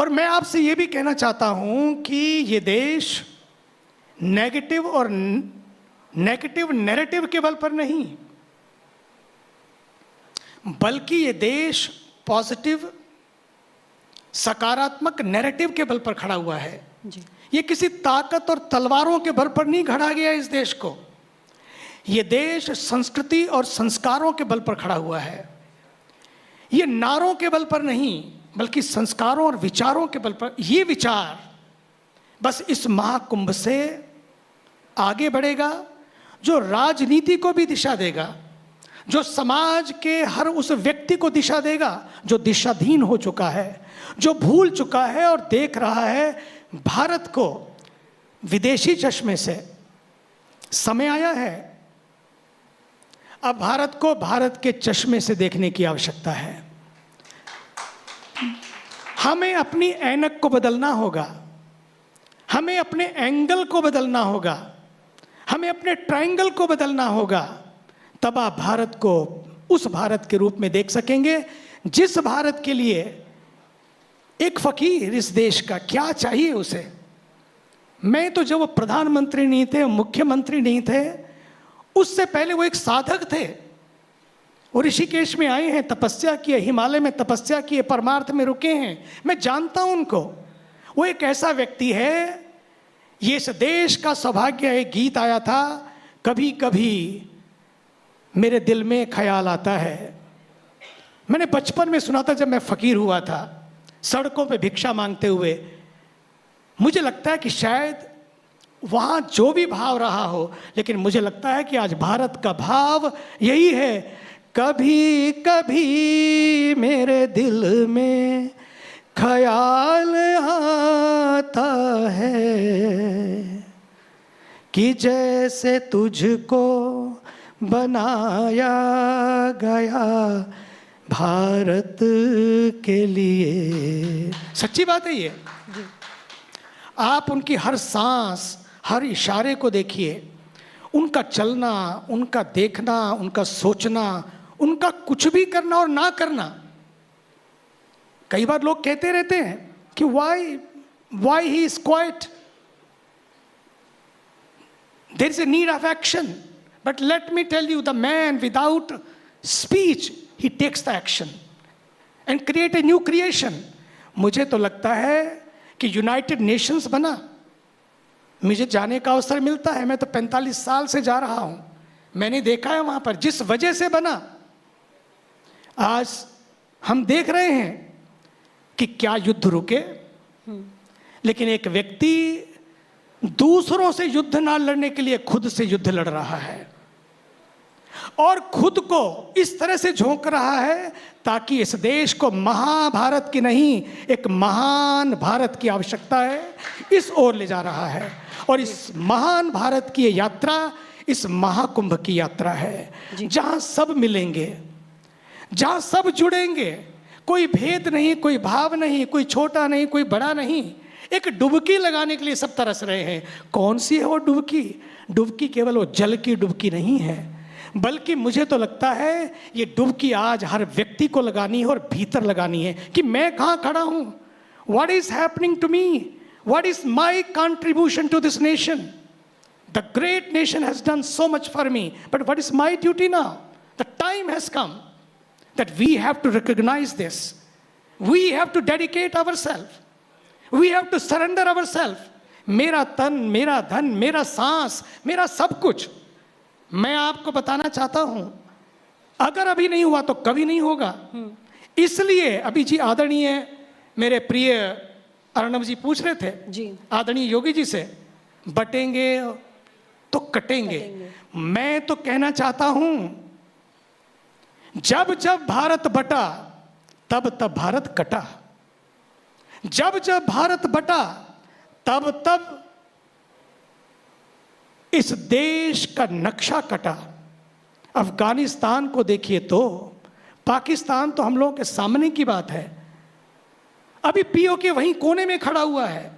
और मैं आपसे ये भी कहना चाहता हूं कि ये देश नेगेटिव नैरेटिव के बल पर नहीं, बल्कि ये देश पॉजिटिव सकारात्मक नैरेटिव के बल पर खड़ा हुआ है जी। ये किसी ताकत और तलवारों के बल पर नहीं खड़ा गया इस देश को। ये देश संस्कृति और संस्कारों के बल पर खड़ा हुआ है। ये नारों के बल पर नहीं, बल्कि संस्कारों और विचारों के बल पर। ये विचार बस इस महाकुंभ से आगे बढ़ेगा, जो राजनीति को भी दिशा देगा, जो समाज के हर उस व्यक्ति को दिशा देगा जो दिशाहीन हो चुका है, जो भूल चुका है और देख रहा है भारत को विदेशी चश्मे से। समय आया है, अब भारत को भारत के चश्मे से देखने की आवश्यकता है। हमें अपनी ऐनक को बदलना होगा, हमें अपने एंगल को बदलना होगा, हमें अपने ट्रायंगल को बदलना होगा। तब आप भारत को उस भारत के रूप में देख सकेंगे जिस भारत के लिए एक फकीर इस देश का क्या चाहिए उसे। मैं तो जब वो प्रधानमंत्री नहीं थे, मुख्यमंत्री नहीं थे, उससे पहले वो एक साधक थे। वो ऋषिकेश में आए हैं, तपस्या किए, हिमालय में तपस्या किए, परमार्थ में रुके हैं। मैं जानता हूं उनको। वो एक ऐसा व्यक्ति है, ये इस देश का सौभाग्य है। गीत आया था, कभी कभी मेरे दिल में ख्याल आता है। मैंने बचपन में सुना था जब मैं फकीर हुआ था, सड़कों पे भिक्षा मांगते हुए। मुझे लगता है कि शायद वहाँ जो भी भाव रहा हो, लेकिन मुझे लगता है कि आज भारत का भाव यही है, कभी कभी मेरे दिल में ख्याल आता है कि जैसे तुझको बनाया गया भारत के लिए। सच्ची बात है ये। आप उनकी हर सांस, हर इशारे को देखिए, उनका चलना, उनका देखना, उनका सोचना, उनका कुछ भी करना और ना करना। कई बार लोग कहते रहते हैं कि why he is quiet, there is a need of action, but let me tell you, the man without speech, he takes the action and create a new creation। मुझे तो लगता है कि यूनाइटेड नेशंस बना, मुझे जाने का अवसर मिलता है, मैं तो 45 साल से जा रहा हूं, मैंने देखा है वहां पर जिस वजह से बना। आज हम देख रहे हैं कि क्या युद्ध रुके, लेकिन एक व्यक्ति दूसरों से युद्ध ना लड़ने के लिए खुद से युद्ध लड़ रहा है और खुद को इस तरह से झोंक रहा है ताकि इस देश को महाभारत की नहीं, एक महान भारत की आवश्यकता है, इस ओर ले जा रहा है। और इस महान भारत की यात्रा इस महाकुंभ की यात्रा है, जहां सब मिलेंगे, जहां सब जुड़ेंगे, कोई भेद नहीं, कोई भाव नहीं, कोई छोटा नहीं, कोई बड़ा नहीं। एक डुबकी लगाने के लिए सब तरस रहे हैं। कौन सी है वो डुबकी? डुबकी केवल वो जल की डुबकी नहीं है, बल्कि मुझे तो लगता है ये डुबकी आज हर व्यक्ति को लगानी है और भीतर लगानी है कि मैं कहाँ खड़ा हूँ, what is happening to me, what is my contribution to this nation. The great nation has done so much for me, but what is my duty now? The time has come that we have to recognize this. We have to dedicate ourselves. We have to surrender ourselves. मेरा तन, मेरा धन, मेरा सांस, मेरा सब कुछ। मैं आपको बताना चाहता हूं, अगर अभी नहीं हुआ तो कभी नहीं होगा। इसलिए अभी जी आदरणीय मेरे प्रिय अर्णव जी पूछ रहे थे जी, आदरणीय योगी जी से, बटेंगे तो कटेंगे। मैं तो कहना चाहता हूं, जब जब भारत बटा तब तब भारत कटा, जब जब भारत बटा तब तब इस देश का नक्शा कटा। अफगानिस्तान को देखिए तो, पाकिस्तान तो हम लोगों के सामने की बात है, अभी पीओके वहीं कोने में खड़ा हुआ है।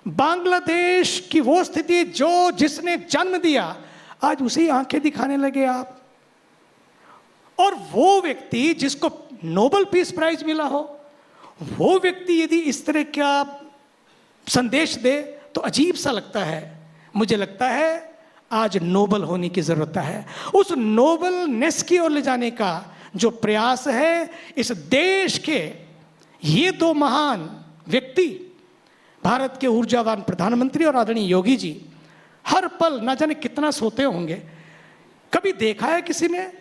बांग्लादेश की वो स्थिति जो जिसने जन्म दिया, आज उसी आंखें दिखाने लगे आप। और वो व्यक्ति जिसको नोबेल पीस प्राइज मिला हो, वो व्यक्ति यदि इस तरह का संदेश दे तो अजीब सा लगता है। मुझे लगता है आज नोबल होने की जरूरत है। उस नोबलनेस की ओर ले जाने का जो प्रयास है, इस देश के ये दो महान व्यक्ति, भारत के ऊर्जावान प्रधानमंत्री और आदरणीय योगी जी, हर पल ना जाने कितना सोते होंगे। कभी देखा है किसी ने?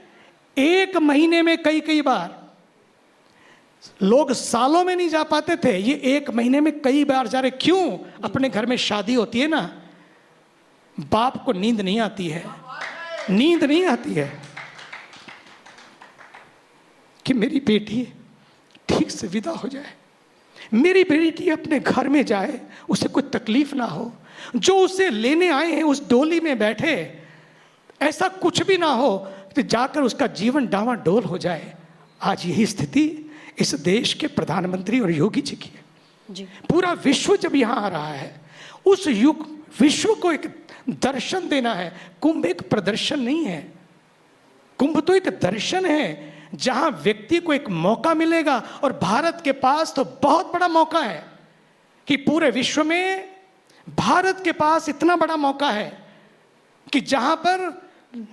एक महीने में कई कई बार, लोग सालों में नहीं जा पाते थे, ये एक महीने में कई बार जा रहे। क्यों? अपने घर में शादी होती है ना, बाप को नींद नहीं आती है, नींद नहीं आती है कि मेरी बेटी ठीक से विदा हो जाए, मेरी बेटी अपने घर में जाए, उसे कोई तकलीफ ना हो, जो उसे लेने आए हैं उस डोली में बैठे ऐसा कुछ भी ना हो कि जाकर उसका जीवन डावाडोल हो जाए। आज यही स्थिति इस देश के प्रधानमंत्री और योगी जी की है। जी। पूरा विश्व जब यहाँ आ रहा है, उस युग विश्व को एक दर्शन देना है। कुंभ एक प्रदर्शन नहीं है, कुंभ तो एक दर्शन है जहां व्यक्ति को एक मौका मिलेगा। और भारत के पास तो बहुत बड़ा मौका है कि पूरे विश्व में भारत के पास इतना बड़ा मौका है कि जहां पर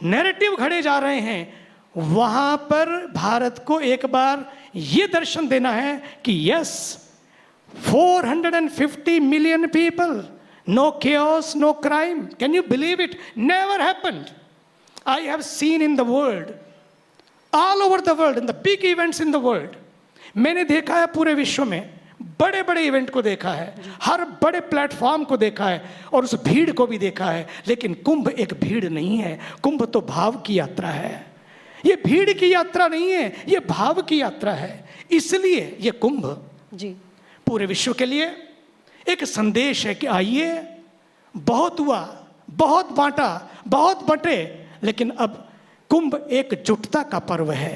नैरेटिव घड़े जा रहे हैं, वहां पर भारत को एक बार यह दर्शन देना है कि yes, 450 million people, no chaos, no crime. Can you believe it? Never happened. I have seen in the world, all over the world, in the big events in the world. मैंने देखा है पूरे विश्व में बड़े बड़े इवेंट को देखा है, हर बड़े प्लेटफॉर्म को देखा है और उस भीड़ को भी देखा है। लेकिन कुंभ एक भीड़ नहीं है, कुंभ तो भाव की यात्रा है। ये भीड़ की यात्रा नहीं है, ये भाव की यात्रा है। इसलिए ये कुंभ जी पूरे विश्व के लिए एक संदेश है कि आइए, बहुत हुआ, बहुत बांटा, बहुत बटे, लेकिन अब कुंभ एकजुटता का पर्व है।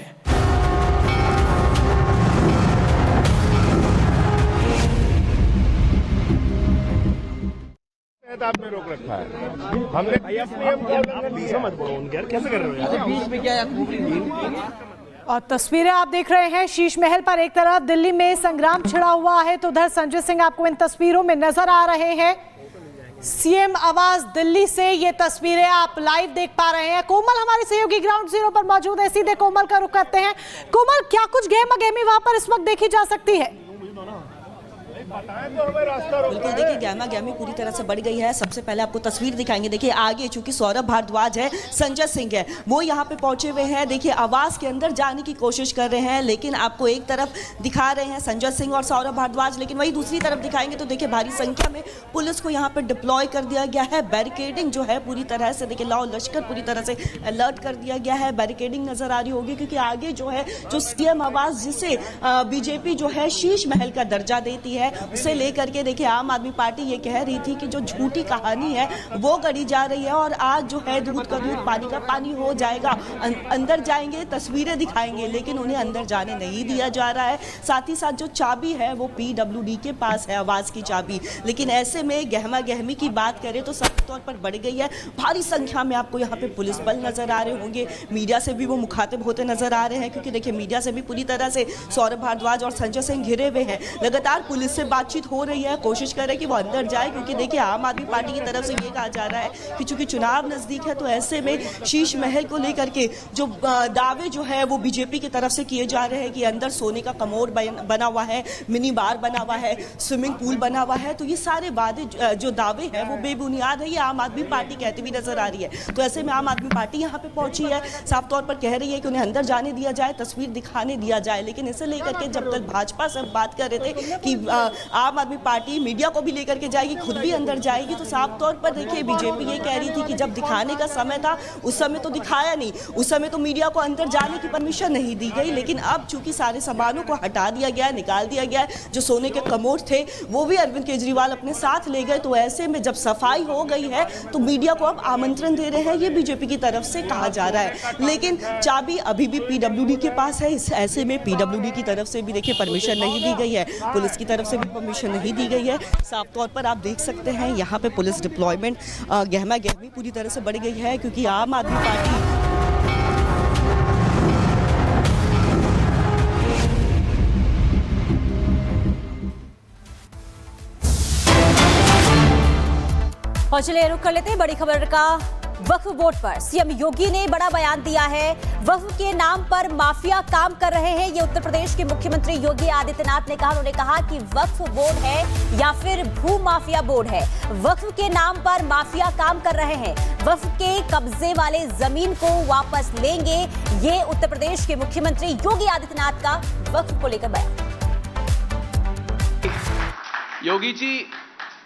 आपने रोक रखा है, हमने कैसे कर रहे हो बीच में क्या? और तस्वीरें आप देख रहे हैं शीश महल पर, एक तरफ दिल्ली में संग्राम छिड़ा हुआ है तो उधर संजय सिंह आपको इन तस्वीरों में नजर आ रहे हैं। सीएम आवाज दिल्ली से ये तस्वीरें आप लाइव देख पा रहे हैं। कोमल हमारे सहयोगी ग्राउंड जीरो पर मौजूद है, सीधे कोमल का रुख करते हैं। कोमल, क्या कुछ गहमा गहमी वहां पर इस वक्त देखी जा सकती है? बिल्कुल, देखिए गहमा गहमी पूरी तरह से बढ़ गई है। सबसे पहले आपको तस्वीर दिखाएंगे। देखिए आगे चूंकि सौरभ भारद्वाज है, संजय सिंह है, वो यहाँ पे पहुंचे हुए हैं। देखिए आवास के अंदर जाने की कोशिश कर रहे हैं, लेकिन आपको एक तरफ दिखा रहे हैं संजय सिंह और सौरभ भारद्वाज, लेकिन वही दूसरी तरफ दिखाएंगे तो देखिए भारी संख्या में पुलिस को यहाँ पे डिप्लॉय कर दिया गया है। बैरिकेडिंग जो है पूरी तरह से, देखिए लाओ लश्कर पूरी तरह से अलर्ट कर दिया गया है। बैरिकेडिंग नजर आ रही होगी क्योंकि आगे जो है जो सीएम आवास जिसे बीजेपी जो है शीश महल का दर्जा देती है, उसे लेकर के देखिए आम आदमी पार्टी ये कह रही थी कि जो झूठी कहानी है वो गढ़ी जा रही है और आज जो है दूध का दूध पानी का पानी हो जाएगा। अंदर जाएंगे, तस्वीरें दिखाएंगे, लेकिन उन्हें अंदर जाने नहीं दिया जा रहा है। साथ ही साथ जो चाबी है वो पीडब्ल्यूडी के पास है, आवास की चाबी। लेकिन ऐसे में गहमा गहमी की बात करें तो सख्त तौर पर बढ़ गई है। भारी संख्या में आपको यहाँ पे पुलिस बल नजर आ रहे होंगे, मीडिया से भी वो मुखातिब होते नजर आ रहे हैं क्योंकि देखिए मीडिया से भी पूरी तरह से सौरभ भारद्वाज और संजय सिंह घिरे हुए हैं। लगातार पुलिस से बातचीत हो रही है, कोशिश कर रहे हैं कि वो अंदर जाए क्योंकि देखिए आम आदमी पार्टी की तरफ से ये कहा जा रहा है कि चूंकि चुनाव नजदीक है तो ऐसे में शीश महल को लेकर के जो दावे जो है वो बीजेपी की तरफ से किए जा रहे हैं कि अंदर सोने का कमोड बना हुआ है, मिनी बार बना हुआ है, स्विमिंग पूल बना हुआ है, तो ये सारे वादे जो दावे हैं वो बेबुनियाद है, ये आम आदमी पार्टी कहती हुई नजर आ रही है। तो ऐसे में आम आदमी पार्टी यहाँ पे पहुंची है, साफ तौर पर कह रही है कि उन्हें अंदर जाने दिया जाए, तस्वीर दिखाने दिया जाए। लेकिन इसे लेकर के जब तक भाजपा से बात कर रहे थे कि आम आदमी पार्टी मीडिया को भी लेकर के जाएगी, खुद भी अंदर जाएगी, तो साफ तौर पर देखिए बीजेपी ये कह रही थी कि जब दिखाने का समय था उस समय तो दिखाया नहीं, उस समय तो मीडिया को अंदर जाने की परमिशन नहीं दी गई। लेकिन अब चूंकि सारे सामानों को हटा दिया गया है, निकाल दिया गया है, जो सोने के कमोड थे वो भी अरविंद केजरीवाल अपने साथ ले गए, तो ऐसे में जब सफाई हो गई है तो मीडिया को अब आमंत्रण दे रहे हैं, ये बीजेपी की तरफ से कहा जा रहा है। लेकिन चाबी अभी भी पीडब्ल्यूडी के पास है। ऐसे में पीडब्ल्यूडी की तरफ से भी देखिए परमिशन नहीं दी गई है, पुलिस की तरफ से भी परमिशन नहीं दी गई है। साफ तौर पर आप देख सकते हैं यहाँ पे पुलिस डिप्लॉयमेंट गहमा गहमी पूरी तरह से बढ़ गई है क्योंकि आम आदमी पार्टी और चलिए रुक कर लेते हैं बड़ी खबर का। वक्फ बोर्ड पर सीएम योगी ने बड़ा बयान दिया है। वक्फ के नाम पर माफिया काम कर रहे हैं, ये उत्तर प्रदेश के मुख्यमंत्री योगी आदित्यनाथ ने कहा। उन्होंने कहा कि वक्फ बोर्ड है या फिर भू माफिया बोर्ड है, वक्फ के नाम पर माफिया काम कर रहे हैं। वक्फ के कब्जे वाले जमीन को वापस लेंगे, ये उत्तर प्रदेश के मुख्यमंत्री योगी आदित्यनाथ का वक्फ को लेकर बयान। योगी जी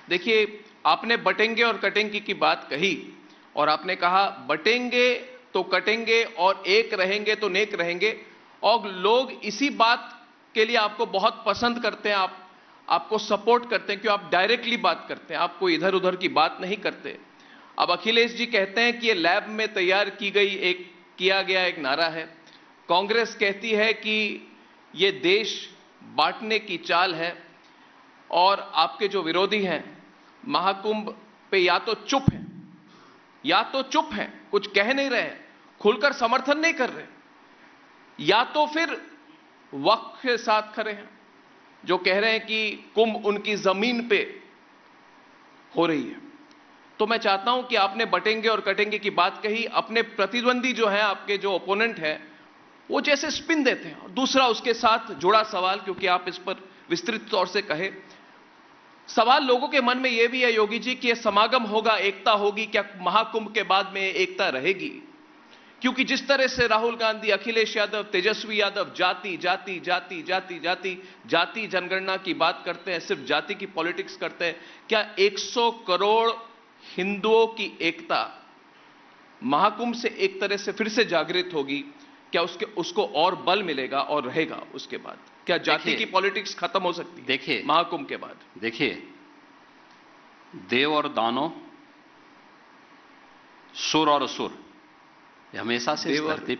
देखिए, आपने बटेंगे और कटेंगे की बात कही और आपने कहा बटेंगे तो कटेंगे और एक रहेंगे तो नेक रहेंगे, और लोग इसी बात के लिए आपको बहुत पसंद करते हैं, आपको सपोर्ट करते हैं, क्योंकि आप डायरेक्टली बात करते हैं, आपको इधर उधर की बात नहीं करते। अब अखिलेश जी कहते हैं कि ये लैब में तैयार किया गया एक नारा है। कांग्रेस कहती है कि ये देश बांटने की चाल है, और आपके जो विरोधी हैं महाकुंभ पे या तो चुप हैं, कुछ कह नहीं रहे, खुलकर समर्थन नहीं कर रहे, या तो फिर वक्फ के साथ खड़े हैं, जो कह रहे हैं कि कुंभ उनकी जमीन पे हो रही है। तो मैं चाहता हूं कि आपने बटेंगे और कटेंगे की बात कही, अपने प्रतिद्वंदी जो है, आपके जो ओपोनेंट है, वो जैसे स्पिन देते हैं। दूसरा उसके साथ जुड़ा सवाल, क्योंकि आप इस पर विस्तृत तौर से कहे, सवाल लोगों के मन में यह भी है योगी जी कि यह समागम होगा, एकता होगी, क्या महाकुंभ के बाद में एकता रहेगी? क्योंकि जिस तरह से राहुल गांधी, अखिलेश यादव, तेजस्वी यादव जाति जनगणना की बात करते हैं, सिर्फ जाति की पॉलिटिक्स करते हैं, क्या 100 करोड़ हिंदुओं की एकता महाकुंभ से एक तरह से फिर से जागृत होगी? क्या उसको और बल मिलेगा और रहेगा उसके बाद? क्या जाति की पॉलिटिक्स खत्म हो सकती है देखिए महाकुंभ के बाद? देखिए, देव और दानव, सुर और असुर, ये हमेशा से इस धरती पे